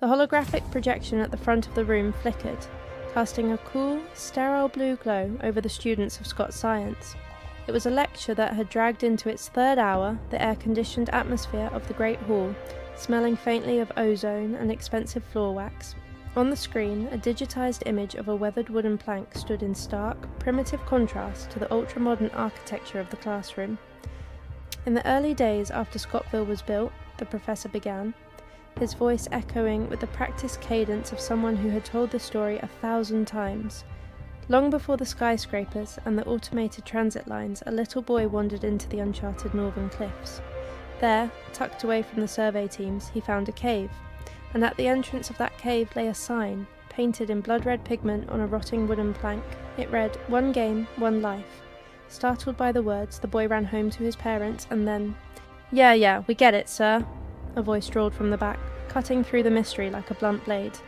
The holographic projection at the front of the room flickered, casting a cool, sterile blue glow over the students of Scott Science. It was a lecture that had dragged into its third hour the air-conditioned atmosphere of the great hall, smelling faintly of ozone and expensive floor wax. On the screen, a digitized image of a weathered wooden plank stood in stark, primitive contrast to the ultra-modern architecture of the classroom. In the early days after Scottville was built, the professor began, his voice echoing with the practiced cadence of someone who had told the story 1,000 times. Long before the skyscrapers and the automated transit lines, a little boy wandered into the uncharted northern cliffs. There, tucked away from the survey teams, he found a cave, and at the entrance of that cave lay a sign, painted in blood-red pigment on a rotting wooden plank. It read, "One game, one life." Startled by the words, the boy ran home to his parents and then, Yeah, we get it, sir," a voice drawled from the back, cutting through the mystery like a blunt blade.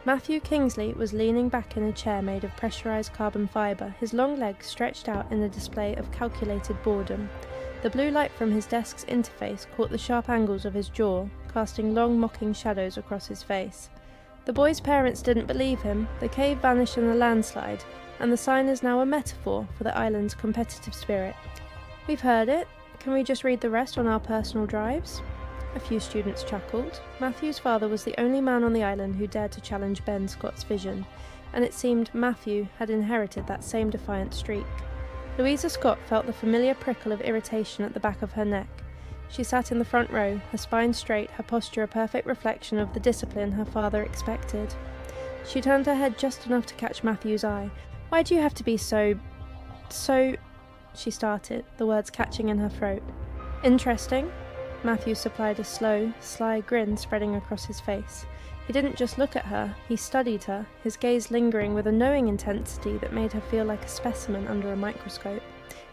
Matthew Kingsley was leaning back in a chair made of pressurized carbon fibre, his long legs stretched out in a display of calculated boredom. The blue light from his desk's interface caught the sharp angles of his jaw, casting long mocking shadows across his face. The boy's parents didn't believe him. The cave vanished in a landslide, and the sign is now a metaphor for the island's competitive spirit. "We've heard it. Can we just read the rest on our personal drives?" A few students chuckled. Matthew's father was the only man on the island who dared to challenge Ben Scott's vision, and it seemed Matthew had inherited that same defiant streak. Louisa Scott felt the familiar prickle of irritation at the back of her neck. She sat in the front row, her spine straight, her posture a perfect reflection of the discipline her father expected. She turned her head just enough to catch Matthew's eye. "Why do you have to be so... she started, the words catching in her throat. "Interesting?" Matthew supplied a slow, sly grin spreading across his face. He didn't just look at her, he studied her, his gaze lingering with a knowing intensity that made her feel like a specimen under a microscope.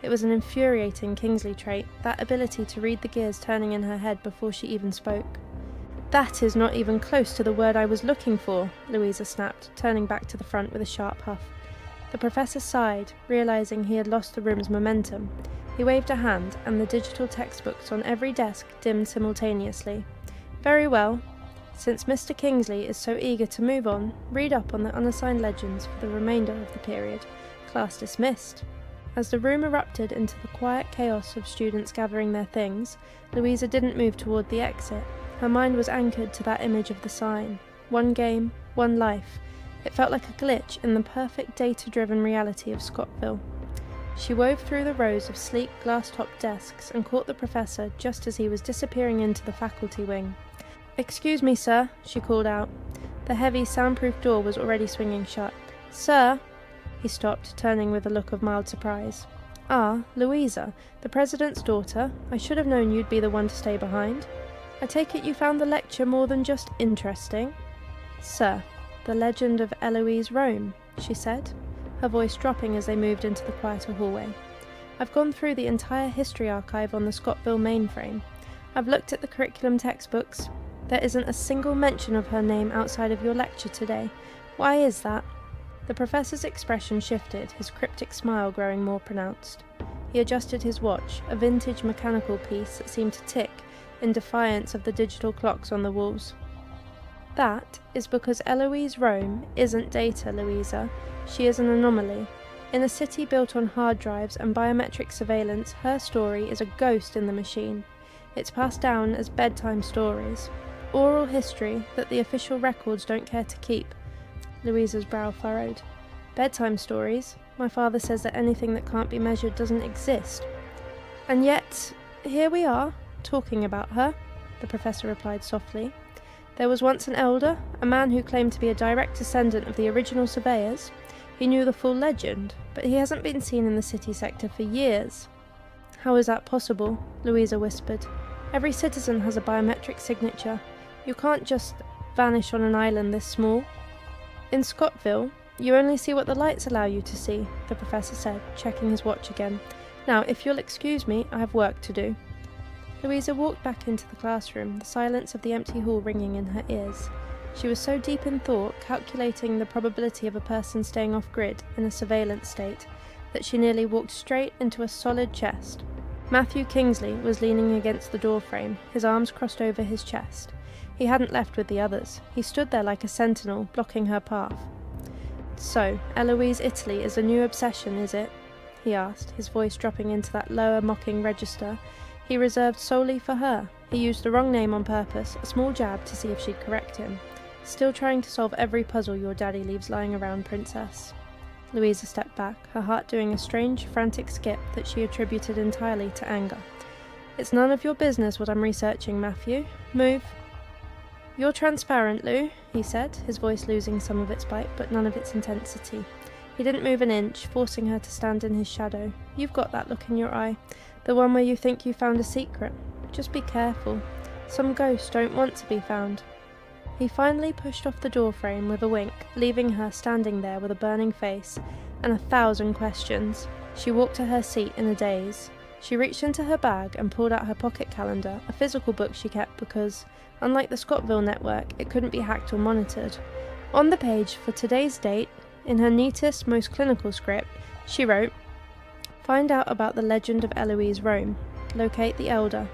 It was an infuriating Kingsley trait, that ability to read the gears turning in her head before she even spoke. "That is not even close to the word I was looking for," Louisa snapped, turning back to the front with a sharp huff. The professor sighed, realizing he had lost the room's momentum. He waved a hand, and the digital textbooks on every desk dimmed simultaneously. "Very well. Since Mr. Kingsley is so eager to move on, read up on the unassigned legends for the remainder of the period. Class dismissed." As the room erupted into the quiet chaos of students gathering their things, Louisa didn't move toward the exit. Her mind was anchored to that image of the sign. One game, one life. It felt like a glitch in the perfect data-driven reality of Scottville. She wove through the rows of sleek glass-topped desks and caught the professor just as he was disappearing into the faculty wing. "Excuse me, sir," she called out. The heavy, soundproof door was already swinging shut. "Sir?" He stopped, turning with a look of mild surprise. "Ah, Louisa, the president's daughter. I should have known you'd be the one to stay behind. I take it you found the lecture more than just interesting?" "Sir, the legend of Eloise Rome," she said, her voice dropping as they moved into the quieter hallway. "I've gone through the entire history archive on the Scottville mainframe. I've looked at the curriculum textbooks. There isn't a single mention of her name outside of your lecture today. Why is that?" The professor's expression shifted, his cryptic smile growing more pronounced. He adjusted his watch, a vintage mechanical piece that seemed to tick in defiance of the digital clocks on the walls. "That is because Eloise Rome isn't data, Louisa. She is an anomaly. In a city built on hard drives and biometric surveillance, her story is a ghost in the machine. It's passed down as bedtime stories. Oral history that the official records don't care to keep." Louisa's brow furrowed. "Bedtime stories? My father says that anything that can't be measured doesn't exist." "And yet, here we are, talking about her," the professor replied softly. "There was once an elder, a man who claimed to be a direct descendant of the original surveyors. He knew the full legend, but he hasn't been seen in the city sector for years." "How is that possible?" Louisa whispered. "Every citizen has a biometric signature. You can't just vanish on an island this small." "In Scottville, you only see what the lights allow you to see," the professor said, checking his watch again. "Now, if you'll excuse me, I have work to do." Louisa walked back into the classroom, the silence of the empty hall ringing in her ears. She was so deep in thought, calculating the probability of a person staying off-grid in a surveillance state, that she nearly walked straight into a solid chest. Matthew Kingsley was leaning against the doorframe, his arms crossed over his chest. He hadn't left with the others. He stood there like a sentinel, blocking her path. "So, Eloise Italy is a new obsession, is it?" he asked, his voice dropping into that lower, mocking register he reserved solely for her. He used the wrong name on purpose, a small jab to see if she'd correct him. "Still trying to solve every puzzle your daddy leaves lying around, Princess." Louisa stepped back, her heart doing a strange, frantic skip that she attributed entirely to anger. "It's none of your business what I'm researching, Matthew. Move." "You're transparent, Lou," he said, his voice losing some of its bite but none of its intensity. He didn't move an inch, forcing her to stand in his shadow. "You've got that look in your eye, the one where you think you found a secret. Just be careful. Some ghosts don't want to be found." He finally pushed off the door frame with a wink, leaving her standing there with a burning face and 1,000 questions. She walked to her seat in a daze. She reached into her bag and pulled out her pocket calendar, a physical book she kept because, unlike the Scottville network, it couldn't be hacked or monitored. On the page for today's date, in her neatest, most clinical script, she wrote, "Find out about the legend of Eloise Rome. Locate the Elder.